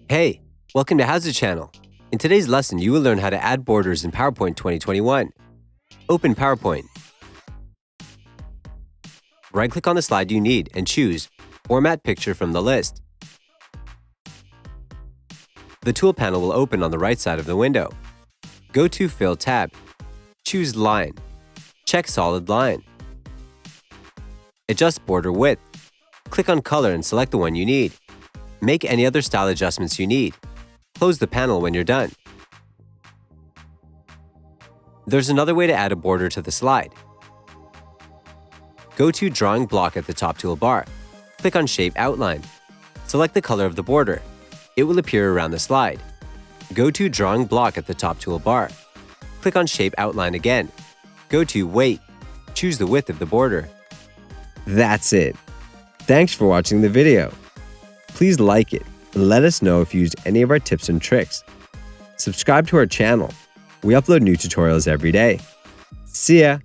Hey, welcome to HOWZA channel. In today's lesson, you will learn how to add borders in PowerPoint 2021. Open PowerPoint. Right-click on the slide you need and choose Format Picture from the list. The Tool panel will open on the right side of the window. Go to Fill tab. Choose Line. Check Solid Line. Adjust border width. Click on Color and select the one you need. Make any other style adjustments you need. Close the panel when you're done. There's another way to add a border to the slide. Go to Drawing Block at the top toolbar. Click on Shape Outline. Select the color of the border. It will appear around the slide. Go to Drawing Block at the top toolbar. Click on Shape Outline again. Go to Weight. Choose the width of the border. That's it. Thanks for watching the video. Please like it and let us know if you used any of our tips and tricks. Subscribe to our channel. We upload new tutorials every day. See ya!